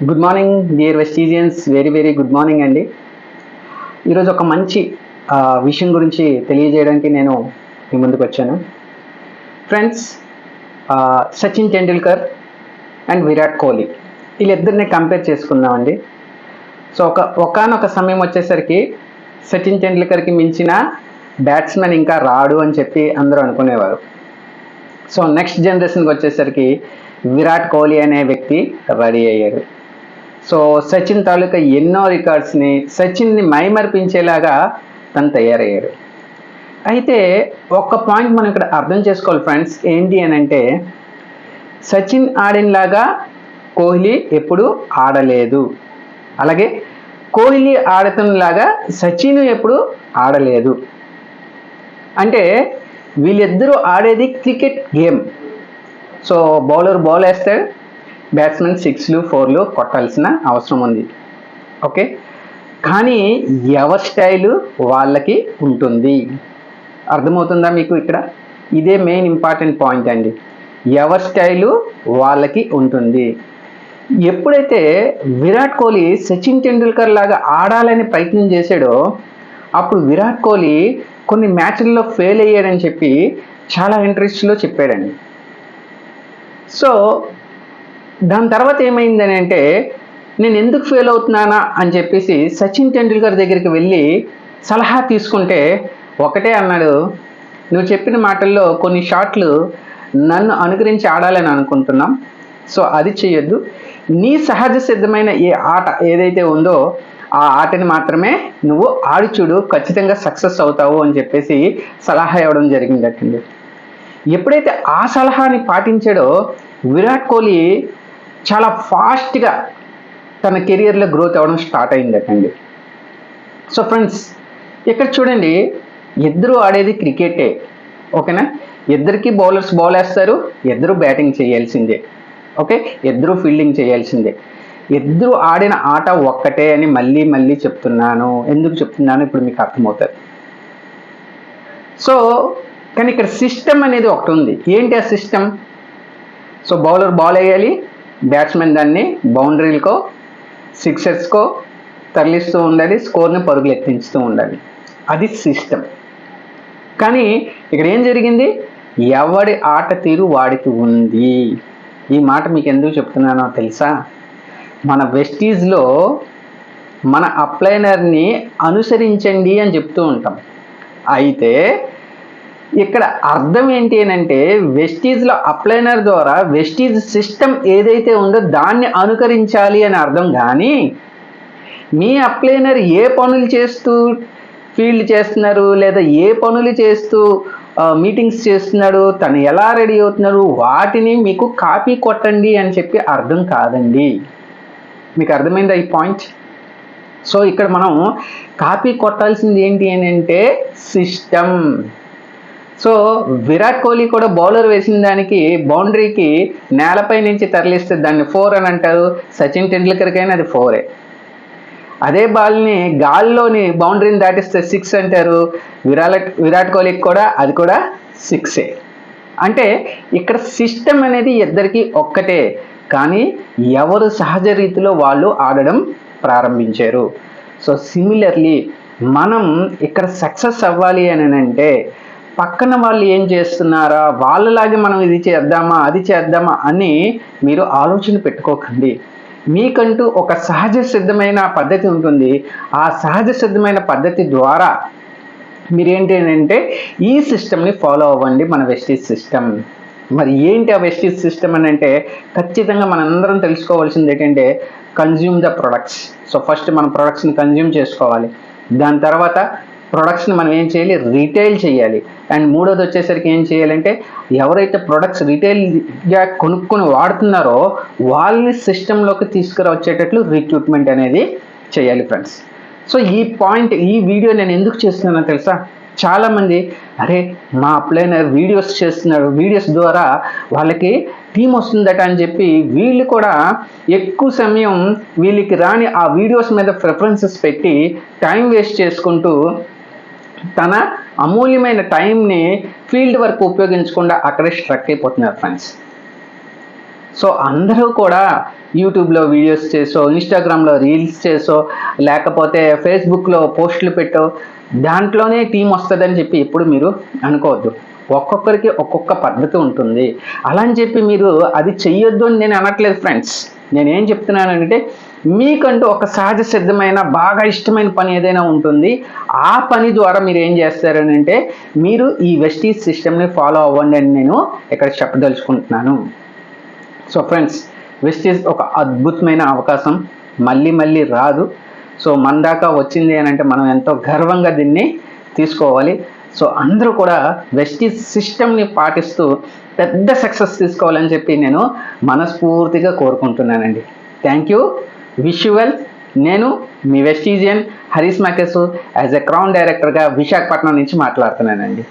Good morning dear వెస్టీజియన్స్, very good morning అండి. ఈరోజు ఒక మంచి విషయం గురించి తెలియజేయడానికి నేను మీ ముందుకు వచ్చాను. ఫ్రెండ్స్, సచిన్ టెండూల్కర్ అండ్ విరాట్ కోహ్లీ వీళ్ళిద్దరిని కంపేర్ చేసుకుందామండి. సో ఒకానొక సమయం వచ్చేసరికి సచిన్ టెండూల్కర్కి మించిన బ్యాట్స్మెన్ ఇంకా రాడు అని చెప్పి అందరూ అనుకునేవారు. సో నెక్స్ట్ జనరేషన్కి వచ్చేసరికి విరాట్ కోహ్లీ అనే వ్యక్తి రెడీ అయ్యాడు. సో సచిన్ తాలూకా ఎన్నో రికార్డ్స్ని, సచిన్ని మైమర్పించేలాగా తను తయారయ్యాడు. అయితే ఒక్క పాయింట్ మనం ఇక్కడ అర్థం చేసుకోవాలి ఫ్రెండ్స్, ఏంటి అని అంటే సచిన్ ఆడినలాగా కోహ్లీ ఎప్పుడు ఆడలేదు, అలాగే కోహ్లీ ఆడుతున్నలాగా సచిన్ ఎప్పుడు ఆడలేదు. అంటే వీళ్ళిద్దరూ ఆడేది cricket game. So bowler ball వేస్తాడు, బ్యాట్స్మెన్ 6లు 4లు కొట్టాల్సిన అవసరం ఉంది. ఓకే, కానీ ఎవరి స్టైలు వాళ్ళకి ఉంటుంది. అర్థమవుతుందా మీకు? ఇక్కడ ఇదే మెయిన్ ఇంపార్టెంట్ పాయింట్ అండి. ఎవరి స్టైలు వాళ్ళకి ఉంటుంది. ఎప్పుడైతే విరాట్ కోహ్లీ సచిన్ టెండూల్కర్ లాగా ఆడాలని ప్రయత్నం చేశాడో అప్పుడు విరాట్ కోహ్లీ కొన్ని మ్యాచ్ల్లో ఫెయిల్ అయ్యాడని చెప్పి చాలా ఇంట్రెస్ట్లో చెప్పాడండి. సో దాని తర్వాత ఏమైందని అంటే, నేను ఎందుకు ఫెయిల్ అవుతున్నానా అని చెప్పేసి సచిన్ టెండూల్కర్ దగ్గరికి వెళ్ళి సలహా తీసుకుంటే ఒకటే అన్నాడు, నువ్వు చెప్పిన మాటల్లో కొన్ని షాట్లు నన్ను అనుకరించి ఆడాలని అనుకుంటున్నాం, సో అది చేయొద్దు. నీ సహజ సిద్ధమైన ఏ ఆట ఏదైతే ఉందో ఆ ఆటని మాత్రమే నువ్వు ఆడి చూడు, ఖచ్చితంగా సక్సెస్ అవుతావు అని చెప్పేసి సలహా ఇవ్వడం జరిగిందటండి. ఎప్పుడైతే ఆ సలహాని పాటించాడో విరాట్ కోహ్లీ చాలా ఫాస్ట్గా తన కెరియర్లో గ్రోత్ అవ్వడం స్టార్ట్ అయిందటండి. సో ఫ్రెండ్స్, ఇక్కడ చూడండి, ఇద్దరు ఆడేది క్రికెటే, ఓకేనా? ఇద్దరికి బౌలర్స్ బాల్ వేస్తారు, ఇద్దరు బ్యాటింగ్ చేయాల్సిందే, ఓకే, ఇద్దరు ఫీల్డింగ్ చేయాల్సిందే. ఇద్దరు ఆడిన ఆట ఒక్కటే అని మళ్ళీ చెప్తున్నాను. ఎందుకు చెప్తున్నాను ఇప్పుడు మీకు అర్థమవుతుంది. సో కానీ ఇక్కడ సిస్టమ్ అనేది ఒకటి ఉంది. ఏంటి ఆ సిస్టమ్? సో బౌలర్ బాల్ వేయాలి, బ్యాట్స్మెన్ దాన్ని బౌండరీలకో సిక్సర్స్కో తరలిస్తూ ఉండాలి, స్కోర్ని పరుగులు ఎత్తించుతూ ఉండాలి. అది సిస్టమ్. కానీ ఇక్కడ ఏం జరిగింది? ఎవడి ఆట తీరు వాడికి ఉంది. ఈ మాట మీకు ఎందుకు చెప్తున్నానో తెలుసా? మన వెస్టీజ్లో మన అప్లైనర్ని అనుసరించండి అని చెప్తూ ఉంటాం. అయితే ఇక్కడ అర్థం ఏంటి అని అంటే, వెస్టీజ్లో అప్లైనర్ ద్వారా వెస్టీజ్ సిస్టమ్ ఏదైతే ఉందో దాన్ని అనుకరించాలి అని అర్థం. కానీ మీ అప్లైనర్ ఏ పనులు చేస్తూ ఫీల్డ్ చేస్తున్నారు, లేదా ఏ పనులు చేస్తూ మీటింగ్స్ చేస్తున్నాడు, తను ఎలా రెడీ అవుతున్నారు, వాటిని మీకు కాపీ కొట్టండి అని చెప్పి అర్థం కాదండి. మీకు అర్థమైందా ఈ పాయింట్? సో ఇక్కడ మనం కాపీ కొట్టాల్సింది ఏంటి అని అంటే సిస్టమ్. సో విరాట్ కోహ్లీ కూడా బౌలర్ వేసిన దానికి బౌండరీకి నేలపై నుంచి తరలిస్తే దాన్ని 4 అని అంటారు. సచిన్ టెండూల్కర్కైనా అది 4. అదే బాల్ని గాల్లోని బౌండరీని దాటిస్తే 6 అంటారు. విరాట్ కోహ్లీకి కూడా అది కూడా 6. అంటే ఇక్కడ సిస్టమ్ అనేది ఇద్దరికి ఒక్కటే, కానీ ఎవరు సహజ రీతిలో వాళ్ళు ఆడడం ప్రారంభించారు. సో సిమిలర్లీ మనం ఇక్కడ సక్సెస్ అవ్వాలి అని అంటే పక్కన వాళ్ళు ఏం చేస్తున్నారా, వాళ్ళలాగే మనం ఇది చేద్దామా అది చేద్దామా అని మీరు ఆలోచన పెట్టుకోకండి. మీకంటూ ఒక సహజ సిద్ధమైన పద్ధతి ఉంటుంది. ఆ సహజ సిద్ధమైన పద్ధతి ద్వారా మీరేంటి అంటే ఈ సిస్టమ్ని ఫాలో అవ్వండి, మన వెస్టీజ్ సిస్టమ్. మరి ఏంటి ఆ వెస్టీజ్ సిస్టమ్ అని అంటే, ఖచ్చితంగా మనందరం తెలుసుకోవాల్సింది ఏంటంటే consume the products. So first మనం ప్రొడక్ట్స్ని కన్జ్యూమ్ చేసుకోవాలి. దాని తర్వాత ప్రొడక్ట్స్ని మనం ఏం చేయాలి? రీటైల్ చేయాలి. అండ్ మూడోది వచ్చేసరికి ఏం చేయాలంటే, ఎవరైతే ప్రొడక్ట్స్ రీటైల్గా కొనుక్కొని వాడుతున్నారో వాళ్ళని సిస్టంలోకి తీసుకురావచ్చేటట్లు రిక్రూట్మెంట్ అనేది చేయాలి ఫ్రెండ్స్. సో ఈ వీడియో నేను ఎందుకు చేస్తున్నానో తెలుసా? చాలామంది అరే మా అప్లైనర్ వీడియోస్ చేస్తున్నాడు, వీడియోస్ ద్వారా వాళ్ళకి టీం వస్తుందట అని చెప్పి వీళ్ళు కూడా ఎక్కువ సమయం వీళ్ళకి రాని ఆ వీడియోస్ మీద ప్రిఫరెన్సెస్ పెట్టి టైం వేస్ట్ చేసుకుంటూ తన అమూల్యమైన టైంని ఫీల్డ్ వర్క్ ఉపయోగించకుండా అక్కడే స్ట్రక్ అయిపోతున్నారు ఫ్రెండ్స్. సో అందరూ కూడా యూట్యూబ్లో వీడియోస్ చేసో, ఇన్స్టాగ్రామ్లో రీల్స్ చేసో, లేకపోతే ఫేస్బుక్లో పోస్టులు పెట్టో దాంట్లోనే టీం వస్తుందని చెప్పి ఎప్పుడు మీరు అనుకోవద్దు. ఒక్కొక్కరికి ఒక్కొక్క పద్ధతి ఉంటుంది. అలా అని చెప్పి మీరు అది చెయ్యొద్దు అని నేను అనట్లేదు ఫ్రెండ్స్. నేనేం చెప్తున్నానంటే మీకంటూ ఒక సహజ సిద్ధమైన బాగా ఇష్టమైన పని ఏదైనా ఉంటుంది. ఆ పని ద్వారా మీరు ఏం చేస్తారని అంటే మీరు ఈ వెస్టీజ్ సిస్టమ్ని ఫాలో అవ్వండి అని నేను ఇక్కడ చెప్పదలుచుకుంటున్నాను. సో ఫ్రెండ్స్, వెస్టీజ్ ఒక అద్భుతమైన అవకాశం, మళ్ళీ మళ్ళీ రాదు. సో మన దాకా వచ్చింది అని అంటే మనం ఎంతో గర్వంగా దీన్ని తీసుకోవాలి. సో అందరూ కూడా వెస్టీజ్ సిస్టమ్ని పాటిస్తూ పెద్ద సక్సెస్ తీసుకోవాలని చెప్పి నేను మనస్ఫూర్తిగా కోరుకుంటున్నానండి. Thank you. Wish you well. నేను మీ వెస్టీజియన్ హరీష్ మాకేసు యాజ్ ఎ క్రౌన్ డైరెక్టర్గా విశాఖపట్నం నుంచి మాట్లాడుతున్నానండి.